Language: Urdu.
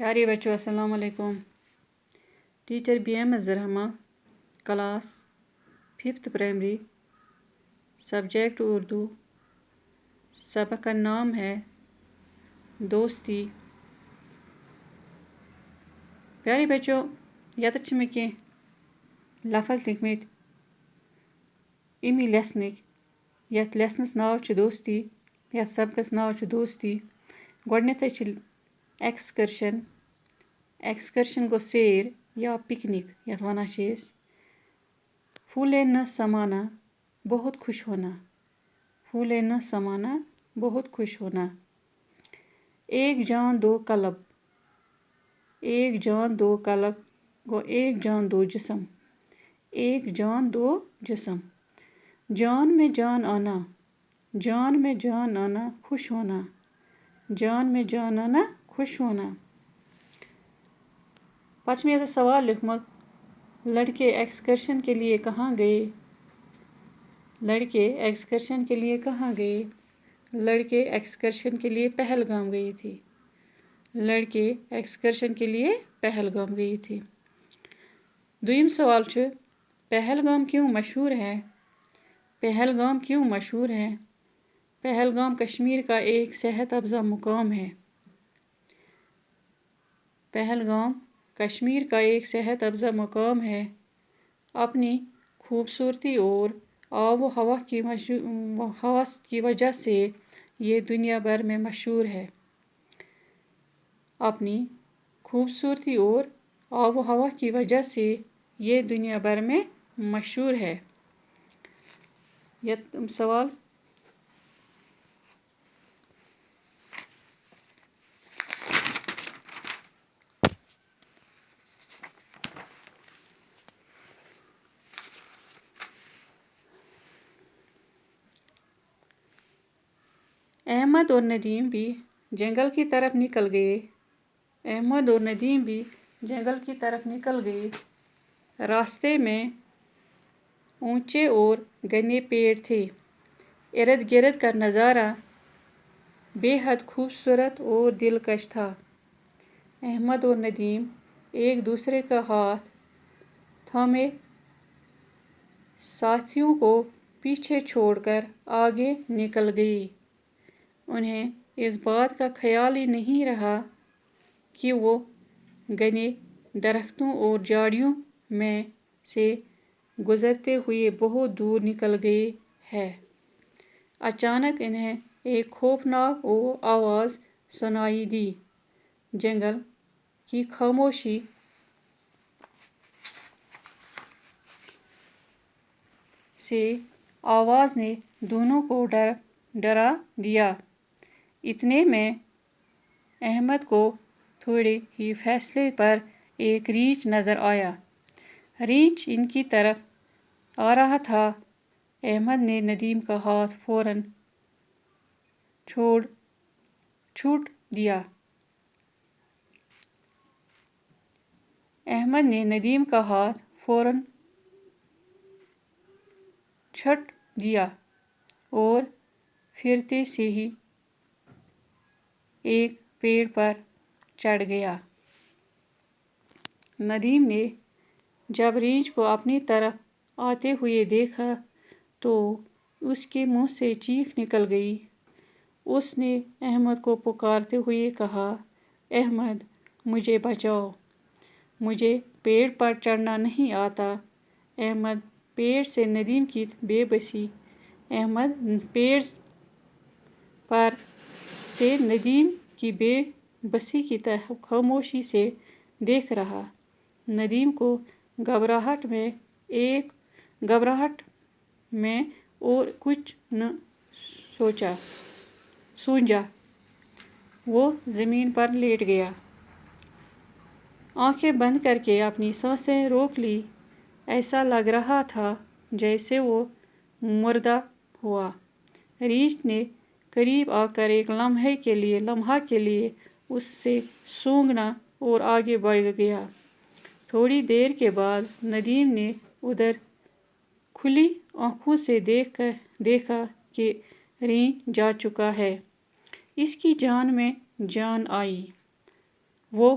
پیارے بچوں السلام علیکم. ٹیچر BM رحمہ، class 5th primary, subject Urdu. سبق کا نام ہے دوستی. پیارے بچوں یتھ میں کی لفظ لکھمت امی لیسنک. یتھ لیسنس ناو چھ دوستی، یتھ سبقس ناو چھ دوستی. گۄڈنیتھے چھ ایکسکرشن. ایکسکرشن گو سیر یا پکنک یتھ ونان چھ أسۍ. پھولے نہ سمانا بہت خوش ہونا. پھولے نہ سمانا بہت خوش ہونا. ایک جان دو قلب. ایک جان دو قلب گو ایک جان دو جسم. ایک جان دو جسم. جان میں جان آنا. جان میں جان آنا خوش ہونا. جان میں جان آنا خوش ہونا. پتہ میں سوال لکھمت لڑکے ایکسکرشن کے لیے کہاں گئے. لڑکے ایکسکرشن کے لیے کہاں گئے. لڑکے ایکسکرشن کے لیے پہلگام گئی تھی. لڑکے ایکسکرشن کے لیے پہلگام گئی تھی. دویم سوال چھ پہلگام کیوں مشہور ہے. پہلگام کیوں مشہور ہے. پہلگام کشمیر کا ایک صحت افزا مقام ہے. پہلگام کشمیر کا ایک صحت افزا مقام ہے. اپنی خوبصورتی اور آب و ہوا کی وجہ سے یہ دنیا بھر میں مشہور ہے. اپنی خوبصورتی اور آب و ہوا کی وجہ سے یہ دنیا بھر میں مشہور ہے. یہ سوال احمد اور ندیم بھی جنگل کی طرف نکل گئے. احمد اور ندیم بھی جنگل کی طرف نکل گئے. راستے میں اونچے اور گھنے پیڑ تھے. ارد گرد کا نظارہ بے حد خوبصورت اور دلکش تھا. احمد اور ندیم ایک دوسرے کا ہاتھ تھامے ساتھیوں کو پیچھے چھوڑ کر آگے نکل گئے. انہیں اس بات کا خیال ہی نہیں رہا کہ وہ گھنے درختوں اور جھاڑیوں میں سے گزرتے ہوئے بہت دور نکل گئے ہیں. اچانک انہیں ایک خوفناک آواز سنائی دی. جنگل کی خاموشی سے آواز نے دونوں کو ڈرا دیا. اتنے میں احمد کو تھوڑے ہی فاصلے پر ایک ریچھ نظر آیا. ریچھ ان کی طرف آ رہا تھا. احمد نے ندیم کا ہاتھ فوراً چھوٹ دیا. احمد نے ندیم کا ہاتھ فوراً چھوٹ دیا اور پھرتے سے ہی ایک پیڑ پر چڑھ گیا. ندیم نے جب ریچھ کو اپنی طرف آتے ہوئے دیکھا تو اس کے منہ سے چیخ نکل گئی. اس نے احمد کو پکارتے ہوئے کہا، احمد مجھے بچاؤ. مجھے پیڑ پر چڑھنا نہیں آتا. احمد پیڑ سے ندیم کی بے بسی. احمد پیڑ پر سے ندیم کی بے بسی کی طرف خاموشی سے دیکھ رہا. ندیم کو گھبراہٹ میں اور کچھ نہ سوچا. وہ زمین پر لیٹ گیا. آنکھیں بند کر کے اپنی سانسیں روک لی. ایسا لگ رہا تھا جیسے وہ مردہ ہوا. ریچھ نے قریب آ کر ایک لمحہ کے لیے اس سے سونگھا اور آگے بڑھ گیا. تھوڑی دیر کے بعد ندیم نے ادھر کھلی آنکھوں سے دیکھا کہ ریچھ جا چکا ہے. اس کی جان میں جان آئی. وہ